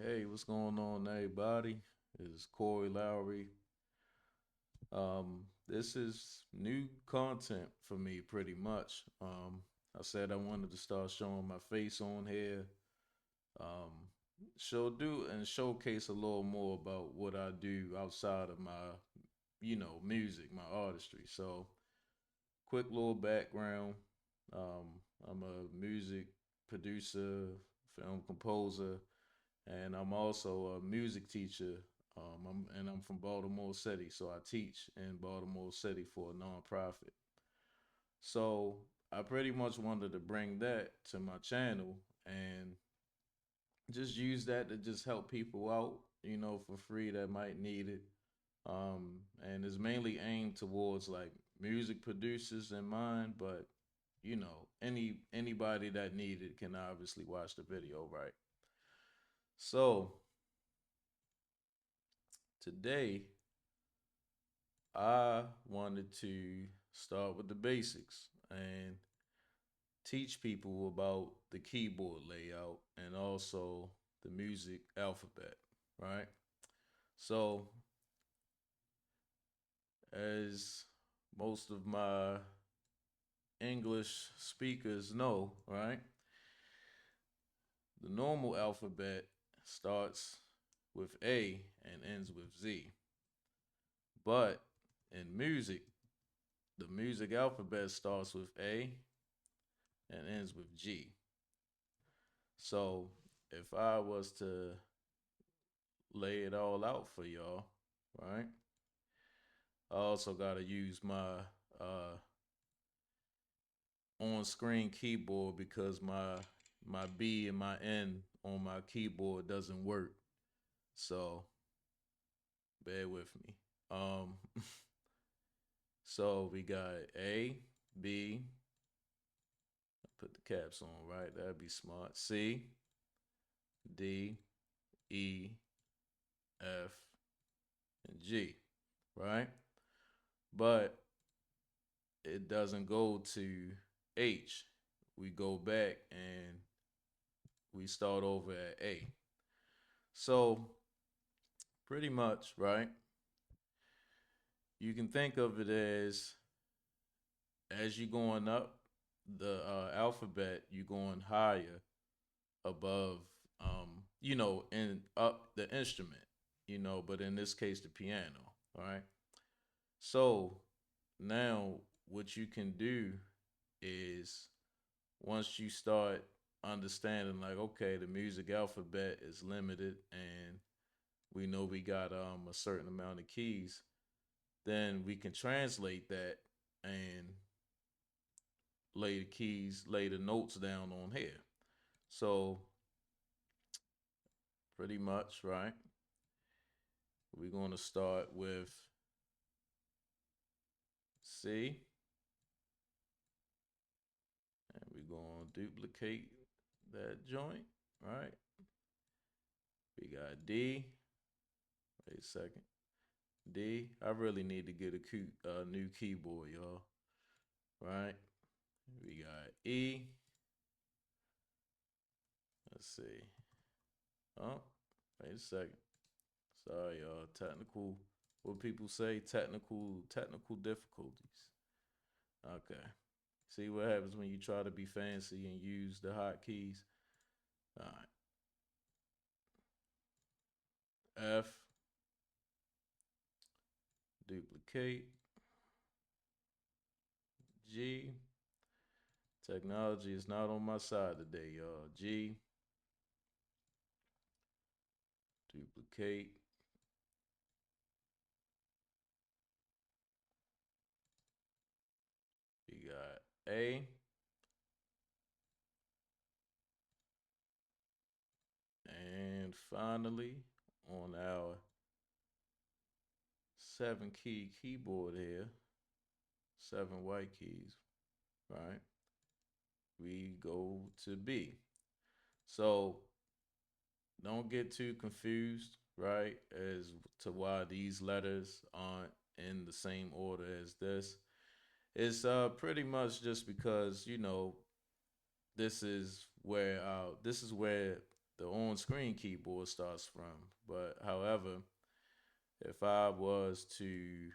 Hey, what's going on, everybody? It's Corey Lowry. This is new content for me, pretty much. I said I wanted to start showing my face on here, um, showcase a little more about what I do outside of my, music, my artistry. So, quick little background. I'm a music producer, film composer, and I'm also a music teacher. I'm from Baltimore City, so I teach in Baltimore City for a nonprofit. So I pretty much wanted to bring that to my channel and just use that to just help people out, for free that might need it. And it's mainly aimed towards like music producers in mind, but anybody that need it can obviously watch the video, right? So today I wanted to start with the basics and teach people about the keyboard layout and also the music alphabet, right? So, as most of my English speakers know, right, the normal alphabet starts with A and ends with Z. But in music, the music alphabet starts with A and ends with G. So if I was to lay it all out for y'all, right? I also got to use my uh, on-screen keyboard because my B and my N on my keyboard doesn't work. So bear with me. Um, so we got A, B. Put the caps on, right? That'd be smart. C, D, E, F, and G, right? But it doesn't go to H. We go back and we start over at A. So pretty much, right? You can think of it as you going up the alphabet, you going higher above, and up the instrument, but in this case, the piano, right? So now what you can do is once you start understanding like okay the music alphabet is limited and we know we got a certain amount of keys, then we can translate that and lay the notes down on here. So pretty much, right, we're going to start with C, and we're going to duplicate that joint, right? We got D. Wait a second. D. I really need to get a new keyboard, y'all. Right? We got E. Let's see. Oh, wait a second. Sorry, y'all. Technical. What people say? Technical difficulties. Okay. See what happens when you try to be fancy and use the hotkeys. All right. F. Duplicate. G. Technology is not on my side today, y'all. G. Duplicate. We got A. And finally, on our 7 key keyboard here, 7 white keys, right? We go to B. So don't get too confused, right, as to why these letters aren't in the same order as this. It's pretty much just because this is where the on-screen keyboard starts from. But however, if I was to,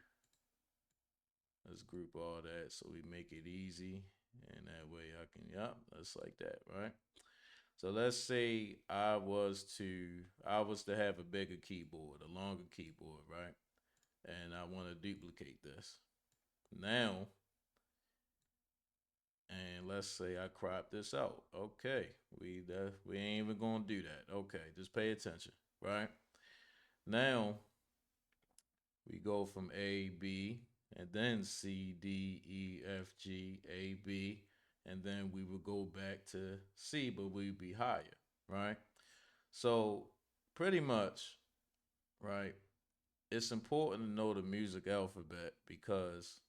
let's group all that so we make it easy, and that way I can, yep, that's like that, right? So let's say I was to have a bigger keyboard, a longer keyboard, right? And I want to duplicate this. Now, and let's say I crop this out. Okay, we ain't even gonna do that. Okay, just pay attention, right? Now we go from A, B, and then C, D, E, F, G, A, B, and then we would go back to C, but we'd be higher, right? So pretty much, right? It's important to know the music alphabet because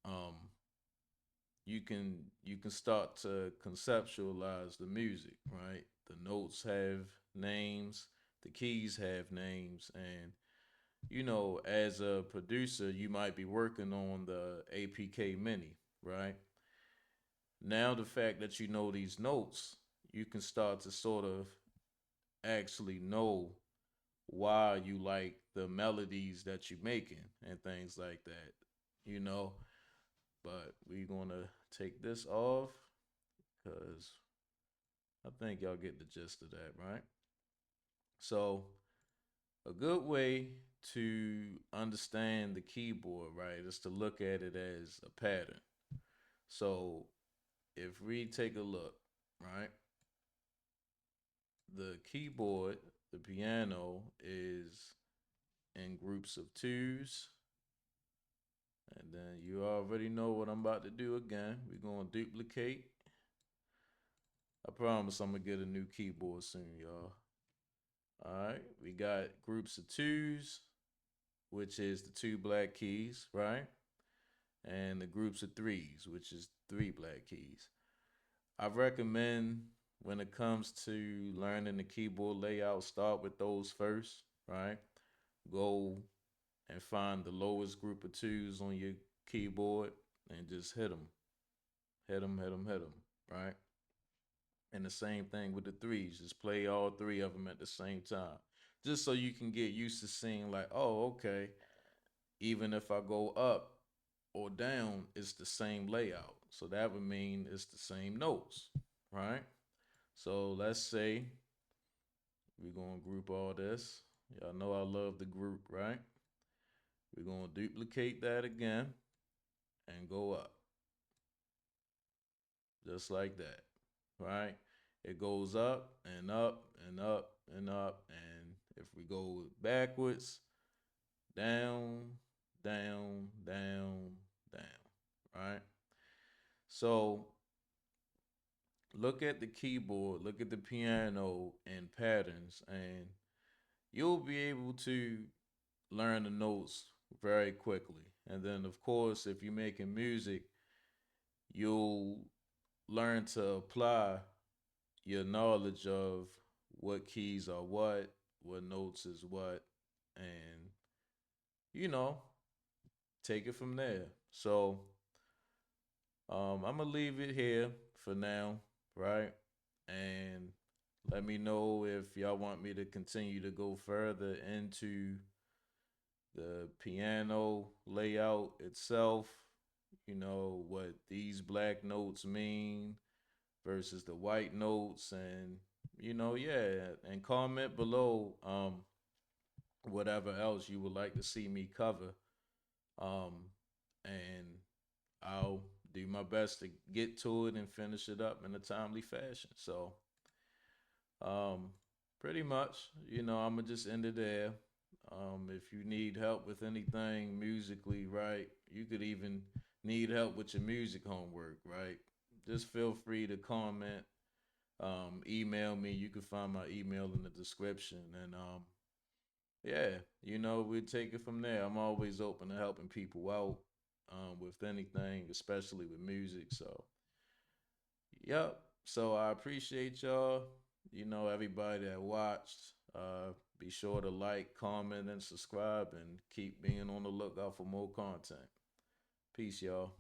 um you can start to conceptualize the music, right? The notes have names, the keys have names, and as a producer, you might be working on the APK Mini, right? Now the fact that you know these notes, you can start to sort of actually know why you like the melodies that you're making and things like that, you know. But we're gonna take this off because I think y'all get the gist of that, right? So, a good way to understand the keyboard, right, is to look at it as a pattern. So, if we take a look, right, the keyboard, the piano, is in groups of twos. And then you already know what I'm about to do again. We're going to duplicate. I promise I'm going to get a new keyboard soon, y'all. All right, we got groups of twos, which is the two black keys, right? And the groups of threes, which is three black keys. I recommend when it comes to learning the keyboard layout, start with those first, right? Go and find the lowest group of twos on your keyboard and just hit them, hit them, hit them, hit them, right? And the same thing with the threes. Just play all three of them at the same time. Just so you can get used to seeing, like, oh, okay, even if I go up or down, it's the same layout. So that would mean it's the same notes, right? So let's say we're going to group all this. Y'all know I love the group, right? We're going to duplicate that again and go up. Just like that, right? It goes up and up and up and up. And if we go backwards, down, down, down, down, right? So look at the keyboard, look at the piano in patterns, and you'll be able to learn the notes very quickly. And then, of course, if you're making music, you'll learn to apply your knowledge of what keys are what notes is what, and you know, take it from there. So I'm gonna leave it here for now, right? And let me know if y'all want me to continue to go further into the piano layout itself, what these black notes mean versus the white notes, and yeah, and comment below whatever else you would like to see me cover. Um and I'll do my best to get to it and finish it up in a timely fashion. So um pretty much, I'm gonna just end it there. If you need help with anything musically, right, you could even need help with your music homework, right, just feel free to comment, email me. You can find my email in the description. And yeah, we take it from there. I'm always open to helping people out with anything, especially with music. So, yep. So I appreciate y'all. Everybody that watched. Be sure to like, comment, and subscribe, and keep being on the lookout for more content. Peace, y'all.